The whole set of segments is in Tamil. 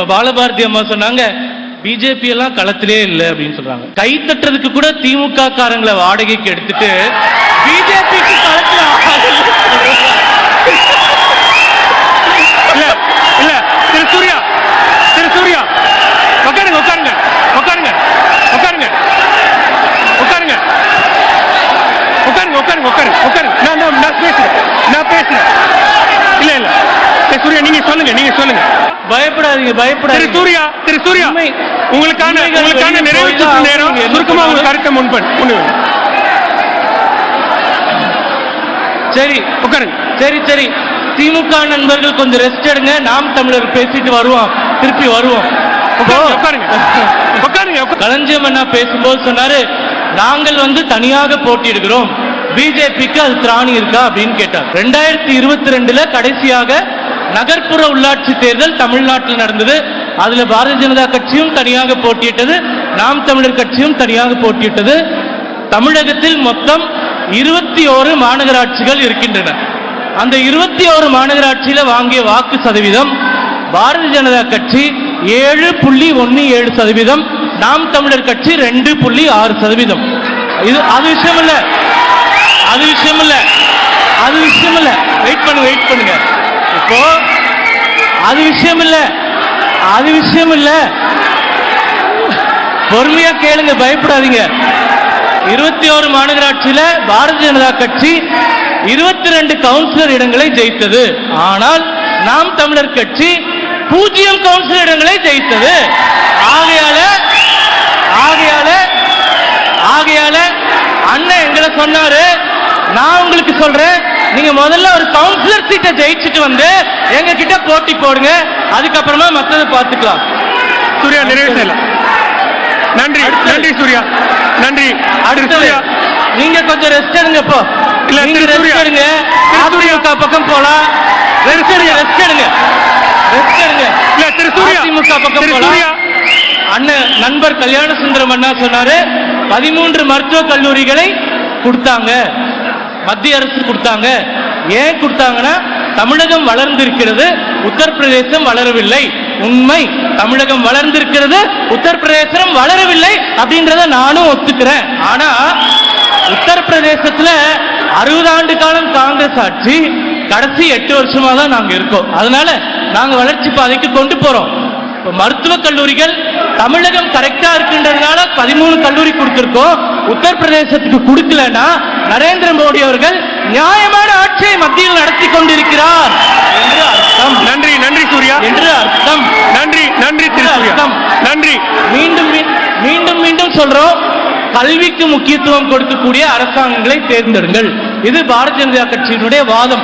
பாலபாரதி அம்மா சொன்னாங்க பிஜேபி எல்லாம் களத்திலே இல்லை அப்படின்னு சொல்றாங்க. கை தட்டுறதுக்கு கூட திமுக காரங்களை வாடகைக்கு எடுத்துட்டு பிஜேபிக்கு களத்துல இல்ல திரு சூர்யா உட்காருங்க உட்காருங்க உட்காருங்க உட்காருங்க உட்காருங்க உட்காருங்க உட்காருங்க உட்காருங்க உட்காருங்க நான் பேசுறேன் இல்ல இல்ல சூர்யா நீங்க சொல்லுங்க பயப்படாதீங்க திரு சூர்யா உங்களுக்கான நிறைவு சுற்று நேரம் சுருக்கமா உங்க கருத்தை முன்வைங்க. சரி உட்காருங்க. சரி திமுக நண்பர்கள் கொஞ்சம் ரெஸ்ட் எடுங்க. நாம் தமிழர் பேசிட்டு வருவோம், திருப்பி வருவோம். களஞ்சியம் அண்ணா பேசும்போது சொன்னாரு, நாங்கள் தனியாக போட்டியிடுகிறோம், பிஜேபிக்கு அது திராணி இருக்கா அப்படின்னு கேட்டார். 2022 கடைசியாக நகர்ப்புற உள்ளாட்சி தேர்தல் தமிழ்நாட்டில் நடந்தது. அதுல பாரதிய ஜனதா கட்சியும் தனியாக போட்டியிட்டது, நாம் தமிழர் கட்சியும் தனியாக போட்டியிட்டது. தமிழகத்தில் மொத்தம் 21 மாநகராட்சிகள் இருக்கின்றன. அந்த 21 மாநகராட்சியில வாங்கிய வாக்கு சதவீதம் பாரதிய ஜனதா கட்சி 7.17%, நாம் தமிழர் கட்சி 2.6%. இது அது விஷயம் இல்ல. வெயிட் பண்ணுங்க. இப்போ அது விஷயம் இல்ல. பொறுமையா கேளுங்க, பயப்படாதீங்க. 21 மாநகராட்சியில பாரதிய ஜனதா கட்சி 22 கவுன்சிலர் இடங்களை ஜெயித்தது. ஆனால் நாம் தமிழர் கட்சி 0 கவுன்சிலர் இடங்களை ஜெயித்தது. ஆகையால அண்ணன் எங்களை சொன்னாரு, நான் உங்களுக்கு சொல்றேன், நீங்க முதல்ல ஒரு கவுன்சிலர் சீட்டை ஜெயிச்சுட்டு வந்து எங்க கிட்ட போட்டி போடுங்க, அதுக்கப்புறமா மத்ததை பார்த்துக்கலாம். சூர்யா நிறைவு செய்யலாம். நன்றி சூர்யா, நன்றி. நீங்க கொஞ்சம் ரெஸ்ட் எடுங்க. இப்போ ரெஸ்ட் எடுங்க, அதிமுக பக்கம் போலாம். ரெஸ்ட் எடுங்க. அதிமுக பக்கம் போலாம். அண்ணன் நண்பர் கல்யாண சுந்தரம் அண்ணா சொன்னாரு, 13 மருத்துவக் கல்லூரிகளை கொடுத்தாங்க, மத்திய அரசு கொடுத்தாங்க. ஏன் கொடுத்தாங்கன்னா, தமிழகம் வளர்ந்திருக்கிறது, உத்தரப்பிரதேசம் வளரவில்லை. உண்மை, தமிழகம் வளர்ந்திருக்கிறது, உத்தரப்பிரதேசம் வளரவில்லை அப்படின்றத நானும் ஒத்துக்கிறேன். ஆனா உத்தரப்பிரதேசத்துல 60 ஆண்டு காலம் காங்கிரஸ் ஆட்சி, கடைசி 8 வருஷமா தான் நாங்க இருக்கோம். அதனால நாங்க வளர்ச்சி பாதைக்கு கொண்டு போறோம். மருத்துவக் கல்லூரிகள் தமிழகம் கரெக்டா இருக்கின்றதுனால 13 கல்லூரி கொடுத்திருக்கோம். உத்தரப்பிரதேசத்துக்கு கொடுக்கலன்னா நரேந்திர மோடி அவர்கள் நியாயமான ஆட்சியை மத்தியில் நடத்தி கொண்டிருக்கிறார் என்று அர்த்தம். நன்றி சூர்யா என்று அர்த்தம். நன்றி நன்றி. மீண்டும் சொல்றோம், கல்விக்கு முக்கியத்துவம் கொடுக்கக்கூடிய அரசாங்கங்களை தேர்ந்தெடுங்கள். இது பாரதிய ஜனதா கட்சியினுடைய வாதம்.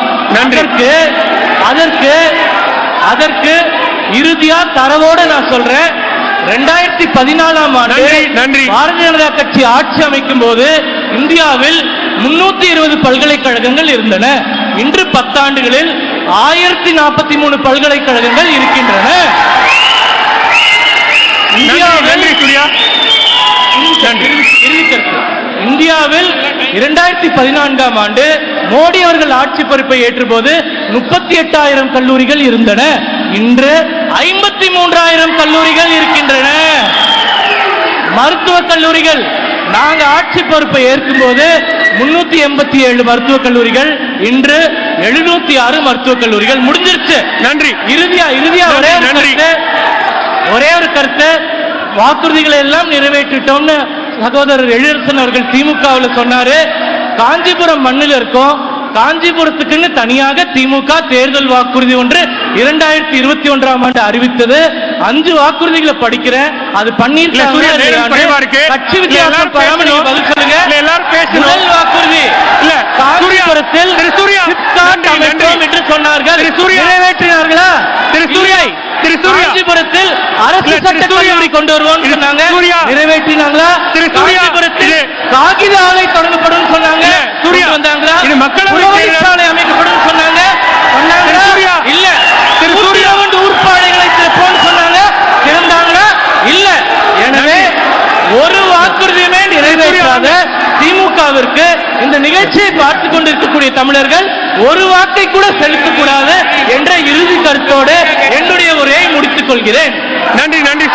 அதற்கு இறுதியா தரவோட நான் சொல்றேன், 2014ஆம் ஆண்டு பாரதிய ஜனதா கட்சி ஆட்சி அமைக்கும் போது இந்தியாவில் 320 பல்கலைக்கழகங்கள் இருந்தன. இன்று 10 ஆண்டுகளில் 1043 பல்கலைக்கழகங்கள் இருக்கின்றன. இந்தியாவில் 2014ஆம் ஆண்டு மோடி அவர்கள் ஆட்சி பொறுப்பை ஏற்றபோது 38,000 கல்லூரிகள் இருந்தன. இன்று 53,000 கல்லூரிகள் இருக்கின்றன. மருத்துவக் கல்லூரிகள் நாங்க ஆட்சி பொறுப்பை ஏற்கும் போது 387 மருத்துவக் கல்லூரிகள், இன்று 706 மருத்துவக் கல்லூரிகள். முடிஞ்சிருச்சு. நன்றி. இறுதியா ஒரே ஒரு கருத்து, வாக்குறுதிகளை எல்லாம் நிறைவேற்றிட்டோம்னு சகோதரர் எழிலரசன் அவர்கள் திமுகவில் சொன்னாரு. காஞ்சிபுரம் மண்ணில் இருக்கும், காஞ்சிபுரத்துக்குன்னு தனியாக திமுக தேர்தல் வாக்குறுதி ஒன்று 2021ஆம் ஆண்டு அறிவித்தது. 5 வாக்குறுதிகளை படிக்கிறேன், அது பன்னீர்செல்வம் கட்சி வித்தியாசம் பதில் சொல்லுங்க. முதல் வாக்குறுதி காஞ்சிபுரத்தில் என்று சொன்னார்கள், நிறைவேற்றினார்களா? காஞ்சிபுரத்தில் அரசு சட்டக்கல்லூரி கொண்டு வருவோம் சொன்னாங்க, நிறைவேற்றினாங்களா? காஞ்சிபுரத்தில் காகித ஆலை தொடங்கப்படும் சொன்னாங்க, வந்தாங்களா? சாலை அமைக்கப்படும் சொன்னாங்க, இல்ல. ஊர்ப்பாளைகளை திறப்போம் சொன்னாங்க, திறந்தாங்களா? இல்ல. எனவே ஒரு வாக்குறுதியுமே நிறைவேற்றாத திமுக அளவிற்கு இந்த நிகழ்ச்சியை பார்த்துக் கொண்டிருக்கக்கூடிய தமிழர்கள் ஒரு வாக்கை கூட செலுத்தக்கூடாது என்ற இறுதி கருத்தோடு என்னுடைய உரையை முடித்துக் கொள்கிறேன். நன்றி நன்றி.